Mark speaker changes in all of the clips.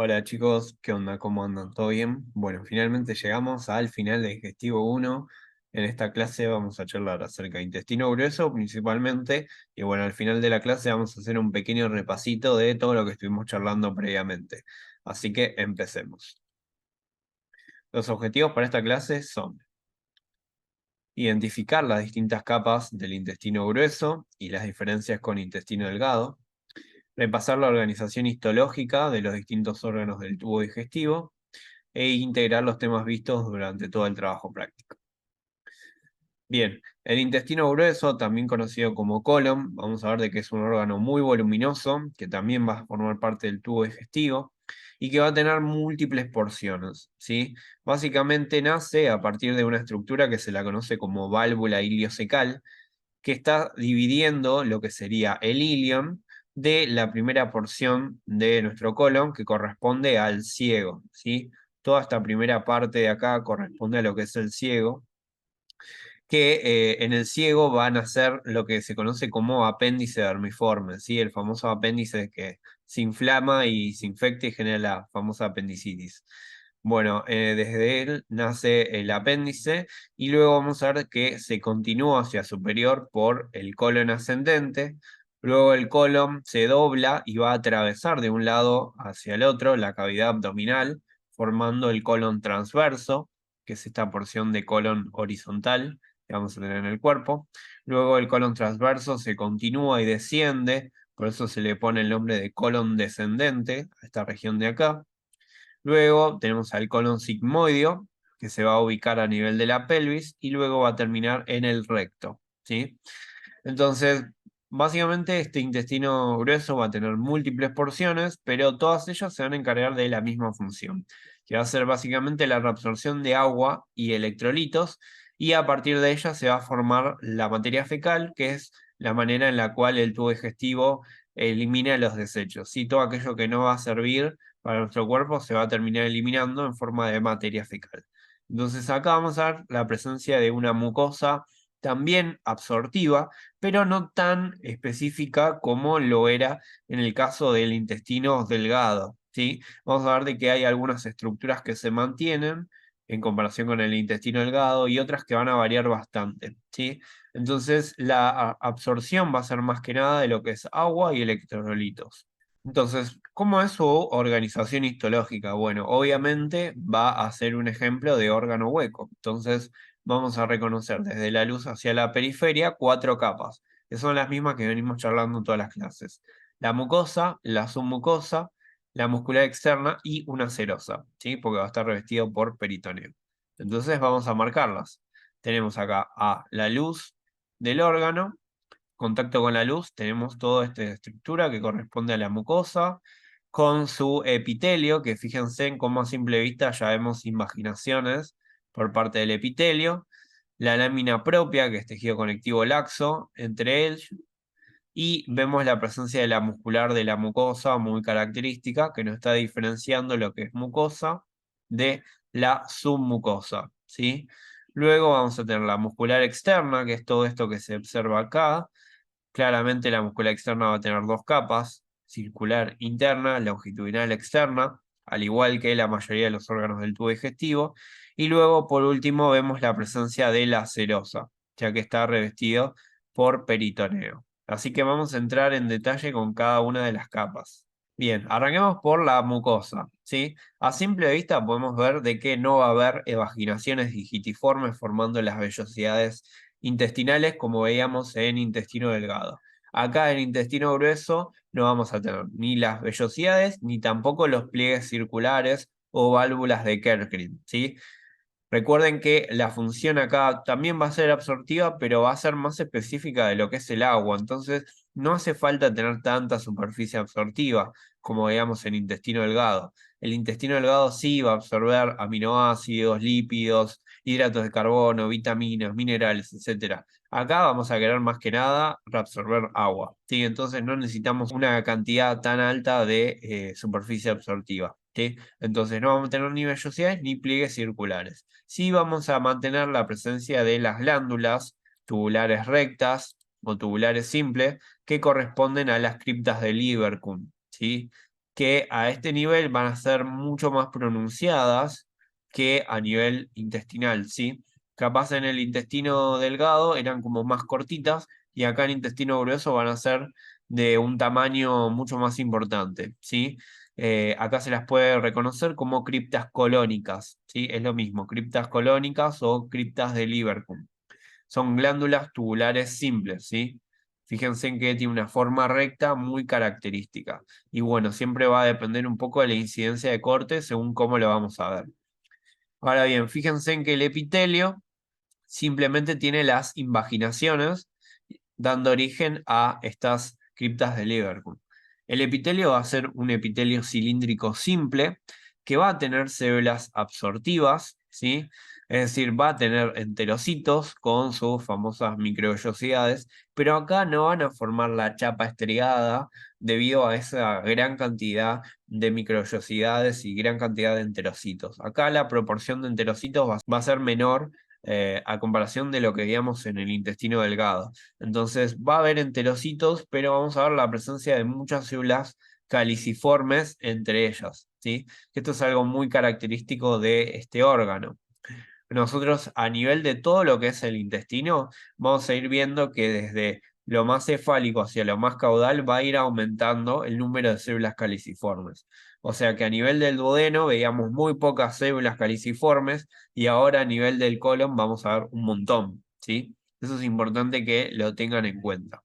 Speaker 1: Hola chicos, ¿qué onda? ¿Cómo andan? ¿Todo bien? Bueno, finalmente llegamos al final de Digestivo 1. En esta clase vamos a charlar acerca de intestino grueso principalmente. Y bueno, al final de la clase vamos a hacer un pequeño repasito de todo lo que estuvimos charlando previamente. Así que empecemos. Los objetivos para esta clase son identificar las distintas capas del intestino grueso y las diferencias con intestino delgado, repasar la organización histológica de los distintos órganos del tubo digestivo, e integrar los temas vistos durante todo el trabajo práctico. Bien, el intestino grueso, también conocido como colon, vamos a ver de que es un órgano muy voluminoso, que también va a formar parte del tubo digestivo y que va a tener múltiples porciones, ¿sí? Básicamente nace a partir de una estructura que se la conoce como válvula iliocecal, que está dividiendo lo que sería el ilion de la primera porción de nuestro colon, que corresponde al ciego, ¿sí? Toda esta primera parte de acá corresponde a lo que es el ciego, que en el ciego van a ser lo que se conoce como apéndice vermiforme, ¿sí? El famoso apéndice que se inflama y se infecta y genera la famosa apendicitis. Bueno, desde él nace el apéndice y luego vamos a ver que se continúa hacia superior por el colon ascendente. Luego el colon se dobla y va a atravesar de un lado hacia el otro la cavidad abdominal, formando el colon transverso, que es esta porción de colon horizontal que vamos a tener en el cuerpo. Luego el colon transverso se continúa y desciende, por eso se le pone el nombre de colon descendente a esta región de acá. Luego tenemos al colon sigmoideo, que se va a ubicar a nivel de la pelvis y luego va a terminar en el recto, ¿sí? Entonces, básicamente este intestino grueso va a tener múltiples porciones, pero todas ellas se van a encargar de la misma función, que va a ser básicamente la reabsorción de agua y electrolitos, y a partir de ella se va a formar la materia fecal, que es la manera en la cual el tubo digestivo elimina los desechos. ¿Sí? Todo aquello que no va a servir para nuestro cuerpo se va a terminar eliminando en forma de materia fecal. Entonces acá vamos a ver la presencia de una mucosa también absortiva, pero no tan específica como lo era en el caso del intestino delgado, ¿sí? Vamos a ver de que hay algunas estructuras que se mantienen en comparación con el intestino delgado y otras que van a variar bastante, ¿sí? Entonces la absorción va a ser más que nada de lo que es agua y electrolitos. Entonces, ¿cómo es su organización histológica? Bueno, obviamente va a ser un ejemplo de órgano hueco. Entonces, vamos a reconocer desde la luz hacia la periferia 4 capas, que son las mismas que venimos charlando en todas las clases. La mucosa, la submucosa, la muscular externa y una serosa, ¿sí? Porque va a estar revestido por peritoneo. Entonces vamos a marcarlas. Tenemos acá a la luz del órgano, contacto con la luz, tenemos toda esta estructura que corresponde a la mucosa, con su epitelio, que fíjense en cómo a simple vista ya vemos invaginaciones por parte del epitelio, la lámina propia, que es tejido conectivo laxo, entre ellos, y vemos la presencia de la muscular de la mucosa, muy característica, que nos está diferenciando lo que es mucosa de la submucosa, ¿sí? Luego vamos a tener la muscular externa, que es todo esto que se observa acá. Claramente la muscular externa va a tener 2 capas, circular interna, longitudinal externa, al igual que la mayoría de los órganos del tubo digestivo. Y luego, por último, vemos la presencia de la serosa, ya que está revestido por peritoneo. Así que vamos a entrar en detalle con cada una de las capas. Bien, arranquemos por la mucosa, ¿sí? A simple vista podemos ver de que no va a haber evaginaciones digitiformes formando las vellosidades intestinales como veíamos en intestino delgado. Acá en intestino grueso no vamos a tener ni las vellosidades ni tampoco los pliegues circulares o válvulas de Kerkrin, ¿sí? Recuerden que la función acá también va a ser absortiva, pero va a ser más específica de lo que es el agua. Entonces, no hace falta tener tanta superficie absortiva como veíamos en intestino delgado. El intestino delgado sí va a absorber aminoácidos, lípidos, hidratos de carbono, vitaminas, minerales, etc. Acá vamos a querer más que nada reabsorber agua, ¿sí? Entonces no necesitamos una cantidad tan alta de superficie absortiva, ¿sí? Entonces no vamos a tener ni vellosidades ni pliegues circulares. Sí vamos a mantener la presencia de las glándulas tubulares rectas o tubulares simples que corresponden a las criptas de Lieberkühn, ¿sí? que a este nivel van a ser mucho más pronunciadas que a nivel intestinal, ¿sí? Capaz en el intestino delgado eran como más cortitas y acá en intestino grueso van a ser de un tamaño mucho más importante, ¿sí? Acá se las puede reconocer como criptas colónicas, ¿sí? Es lo mismo, criptas colónicas o criptas de Lieberkühn. Son glándulas tubulares simples, ¿sí? Fíjense en que tiene una forma recta muy característica. Y bueno, siempre va a depender un poco de la incidencia de corte según cómo lo vamos a ver. Ahora bien, fíjense en que el epitelio simplemente tiene las invaginaciones, dando origen a estas criptas de Lieberkühn. El epitelio va a ser un epitelio cilíndrico simple que va a tener células absortivas, ¿sí? Es decir, va a tener enterocitos con sus famosas microvellosidades, pero acá no van a formar la chapa estriada debido a esa gran cantidad de microvellosidades y gran cantidad de enterocitos. Acá la proporción de enterocitos va a ser menor a comparación de lo que veíamos en el intestino delgado. Entonces va a haber enterocitos, pero vamos a ver la presencia de muchas células caliciformes entre ellas, ¿sí? Esto es algo muy característico de este órgano. Nosotros a nivel de todo lo que es el intestino, vamos a ir viendo que desde lo más cefálico hacia lo más caudal va a ir aumentando el número de células caliciformes. O sea que a nivel del duodeno veíamos muy pocas células caliciformes y ahora a nivel del colon vamos a ver un montón, ¿sí? Eso es importante que lo tengan en cuenta.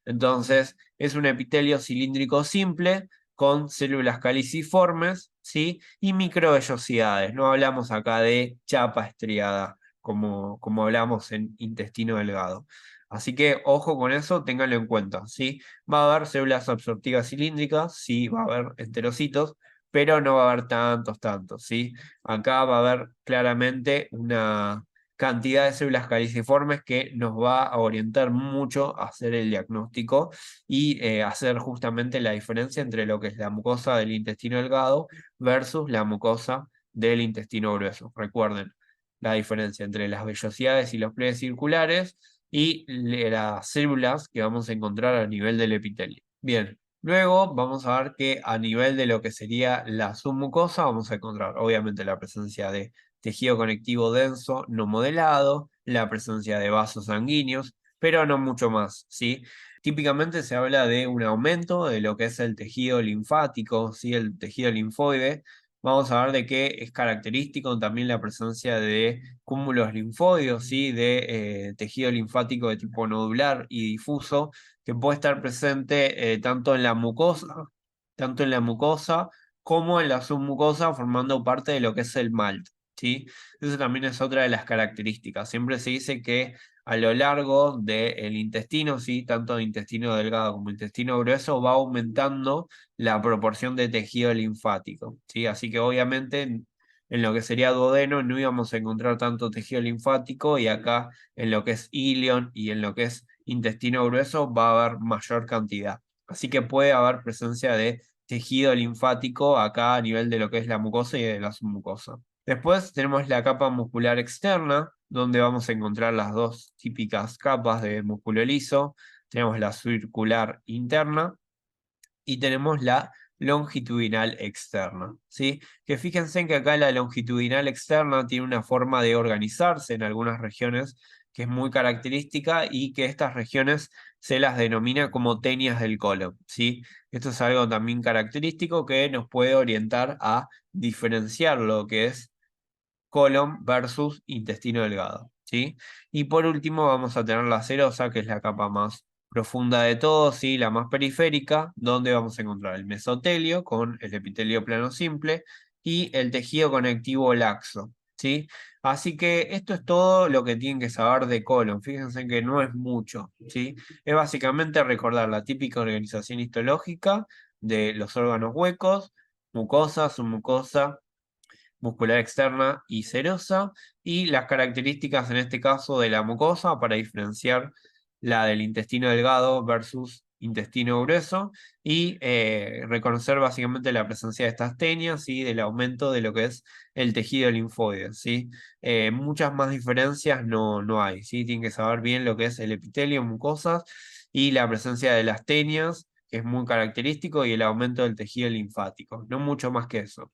Speaker 1: Entonces, es un epitelio cilíndrico simple con células caliciformes, ¿sí? Y microvellosidades. No hablamos acá de chapa estriada, como hablamos en intestino delgado. Así que ojo con eso, ténganlo en cuenta, ¿sí? Va a haber células absortivas cilíndricas, sí, va a haber enterocitos, pero no va a haber tantos, ¿sí? Acá va a haber claramente una cantidad de células caliciformes que nos va a orientar mucho a hacer el diagnóstico y hacer justamente la diferencia entre lo que es la mucosa del intestino delgado versus la mucosa del intestino grueso. Recuerden la diferencia entre las vellosidades y los pliegues circulares y las células que vamos a encontrar a nivel del epitelio. Bien, luego vamos a ver que a nivel de lo que sería la submucosa vamos a encontrar obviamente la presencia de tejido conectivo denso no modelado, la presencia de vasos sanguíneos, pero no mucho más, ¿sí? Típicamente se habla de un aumento de lo que es el tejido linfático, ¿sí? El tejido linfoide. Vamos a ver de qué es característico también la presencia de cúmulos linfóides, ¿sí? De tejido linfático de tipo nodular y difuso, que puede estar presente tanto en la mucosa como en la submucosa, formando parte de lo que es el MALT. ¿Sí? Eso también es otra de las características. Siempre se dice que a lo largo del intestino, ¿sí? Tanto intestino delgado como intestino grueso, va aumentando la proporción de tejido linfático, ¿sí? Así que obviamente en lo que sería duodeno no íbamos a encontrar tanto tejido linfático y acá en lo que es ilion y en lo que es intestino grueso va a haber mayor cantidad. Así que puede haber presencia de tejido linfático acá a nivel de lo que es la mucosa y de la submucosa. Después tenemos la capa muscular externa, donde vamos a encontrar las dos típicas capas de músculo liso. Tenemos la circular interna y tenemos la longitudinal externa, ¿sí? Que fíjense en que acá la longitudinal externa tiene una forma de organizarse en algunas regiones que es muy característica y que estas regiones se las denomina como tenias del colon, ¿sí? Esto es algo también característico que nos puede orientar a diferenciar lo que es colon versus intestino delgado, ¿sí? Y por último vamos a tener la serosa, que es la capa más profunda de todos, ¿sí? La más periférica, donde vamos a encontrar el mesotelio con el epitelio plano simple y el tejido conectivo laxo, ¿sí? Así que esto es todo lo que tienen que saber de colon. Fíjense que no es mucho, ¿sí? Es básicamente recordar la típica organización histológica de los órganos huecos, mucosa, submucosa, muscular externa y serosa, y las características en este caso de la mucosa para diferenciar la del intestino delgado versus intestino grueso, y reconocer básicamente la presencia de estas tenias y del aumento de lo que es el tejido linfoide, ¿sí? Muchas más diferencias no hay, ¿sí? Tienen que saber bien lo que es el epitelio, mucosas y la presencia de las tenias, que es muy característico, y el aumento del tejido linfático, no mucho más que eso.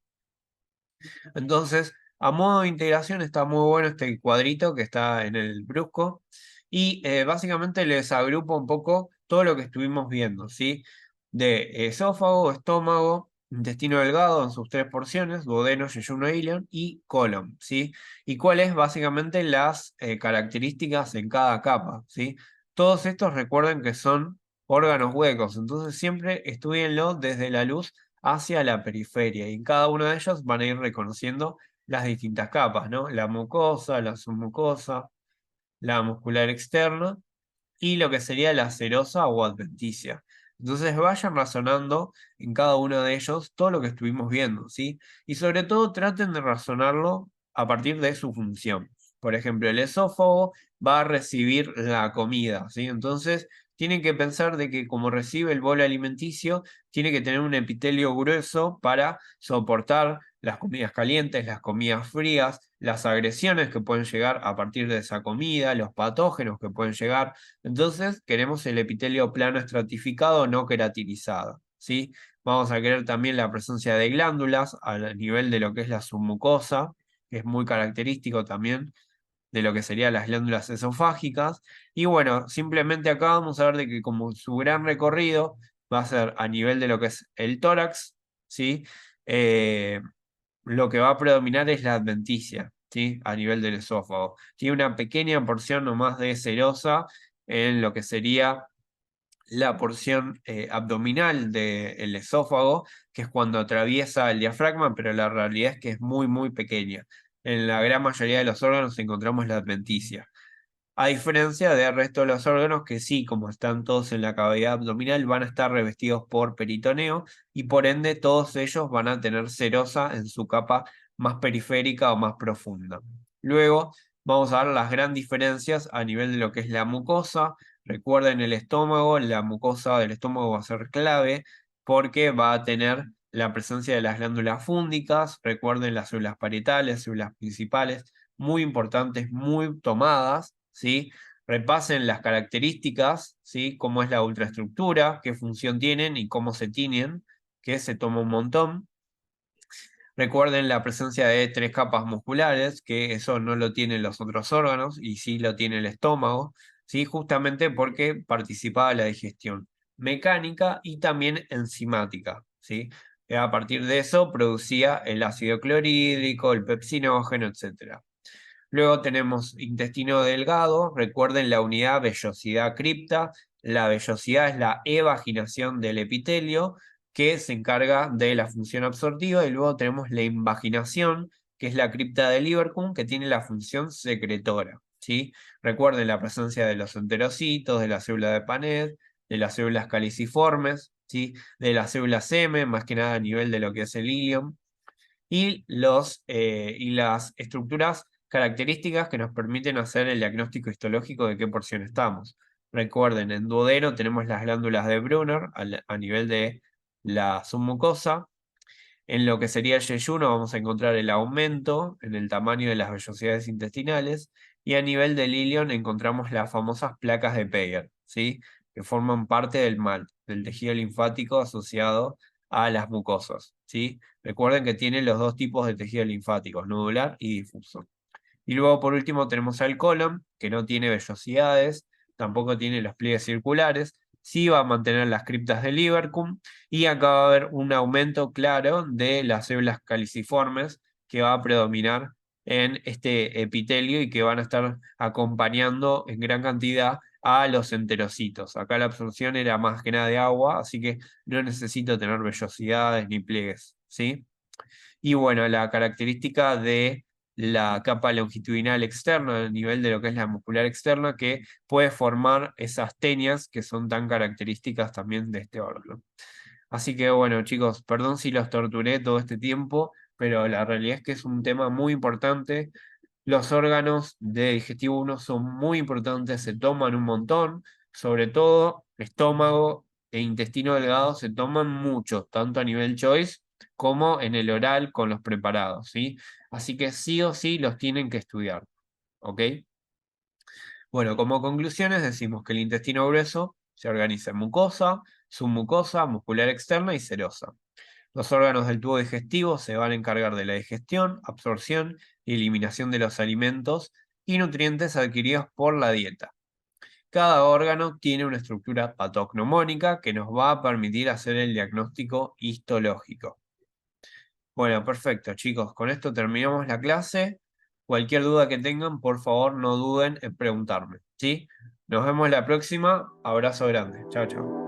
Speaker 1: Entonces, a modo de integración está muy bueno este cuadrito que está en el brusco, y básicamente les agrupo un poco todo lo que estuvimos viendo, ¿sí? De esófago, estómago, intestino delgado en sus tres porciones, duodeno, yeyuno, ilion y colon, ¿sí? Y cuáles básicamente las características en cada capa, ¿sí? Todos estos recuerden que son órganos huecos, entonces siempre estudienlo desde la luz hacia la periferia, y en cada uno de ellos van a ir reconociendo las distintas capas, ¿no? La mucosa, la submucosa, la muscular externa y lo que sería la serosa o adventicia. Entonces vayan razonando en cada uno de ellos todo lo que estuvimos viendo, ¿sí? Y sobre todo traten de razonarlo a partir de su función. Por ejemplo, el esófago va a recibir la comida, ¿sí? Entonces tienen que pensar de que como recibe el bolo alimenticio, tiene que tener un epitelio grueso para soportar las comidas calientes, las comidas frías, las agresiones que pueden llegar a partir de esa comida, los patógenos que pueden llegar. Entonces, queremos el epitelio plano estratificado, no queratinizado, ¿sí? Vamos a querer también la presencia de glándulas a nivel de lo que es la submucosa, que es muy característico también de lo que serían las glándulas esofágicas. Y bueno, simplemente acá vamos a ver de que como su gran recorrido va a ser a nivel de lo que es el tórax, ¿sí? Eh, lo que va a predominar es la adventicia, ¿sí? A nivel del esófago. Tiene una pequeña porción nomás de serosa en lo que sería la porción abdominal del esófago, que es cuando atraviesa el diafragma, pero la realidad es que es muy, muy pequeña. En la gran mayoría de los órganos encontramos la adventicia. A diferencia del resto de los órganos que sí, como están todos en la cavidad abdominal, van a estar revestidos por peritoneo, y por ende todos ellos van a tener serosa en su capa más periférica o más profunda. Luego vamos a ver las grandes diferencias a nivel de lo que es la mucosa. Recuerden el estómago, la mucosa del estómago va a ser clave porque va a tener la presencia de las glándulas fúngicas. Recuerden las células parietales, células principales, muy importantes, muy tomadas, ¿sí? Repasen las características, ¿sí? Cómo es la ultraestructura, qué función tienen y cómo se tienen, que se toma un montón. Recuerden la presencia de tres capas musculares, que eso no lo tienen los otros órganos y sí lo tiene el estómago, ¿sí? Justamente porque participaba de la digestión mecánica y también enzimática, ¿sí? A partir de eso producía el ácido clorhídrico, el pepsinógeno, etc. Luego tenemos intestino delgado, recuerden la unidad vellosidad-cripta. La vellosidad es la evaginación del epitelio, que se encarga de la función absortiva, y luego tenemos la invaginación, que es la cripta de Lieberkühn, que tiene la función secretora, ¿sí? Recuerden la presencia de los enterocitos, de la célula de Paneth, de las células caliciformes, ¿sí? De las células M, más que nada a nivel de lo que es el ilion, y las estructuras características que nos permiten hacer el diagnóstico histológico de qué porción estamos. Recuerden, en duodeno tenemos las glándulas de Brunner a nivel de la submucosa. En lo que sería el yeyuno vamos a encontrar el aumento en el tamaño de las vellosidades intestinales, y a nivel del ilion encontramos las famosas placas de Peyer, ¿sí? Que forman parte del MALT, del tejido linfático asociado a las mucosas, ¿sí? Recuerden que tiene los dos tipos de tejido linfáticos, nodular y difuso. Y luego por último tenemos al colon, que no tiene vellosidades, tampoco tiene los pliegues circulares, sí va a mantener las criptas de Lieberkühn, y acá va a haber un aumento claro de las células caliciformes que va a predominar en este epitelio y que van a estar acompañando en gran cantidad a los enterocitos. Acá la absorción era más que nada de agua, así que no necesito tener vellosidades ni pliegues, ¿sí? Y bueno, la característica de la capa longitudinal externa, a nivel de lo que es la muscular externa, que puede formar esas tenias que son tan características también de este órgano. Así que bueno, chicos, perdón si los torturé todo este tiempo, pero la realidad es que es un tema muy importante. Los órganos de digestivo 1 son muy importantes, se toman un montón, sobre todo estómago e intestino delgado se toman mucho, tanto a nivel choice como en el oral con los preparados, ¿sí? Así que sí o sí los tienen que estudiar, ¿ok? Bueno, como conclusiones decimos que el intestino grueso Se organiza en mucosa, submucosa, muscular externa y serosa. Los órganos del tubo digestivo se van a encargar de la digestión, absorción y eliminación de los alimentos y nutrientes adquiridos por la dieta. Cada órgano tiene una estructura patognomónica que nos va a permitir hacer el diagnóstico histológico. Bueno, perfecto, chicos. Con esto terminamos la clase. Cualquier duda que tengan, por favor, no duden en preguntarme, ¿sí? Nos vemos la próxima. Abrazo grande. Chao, chao.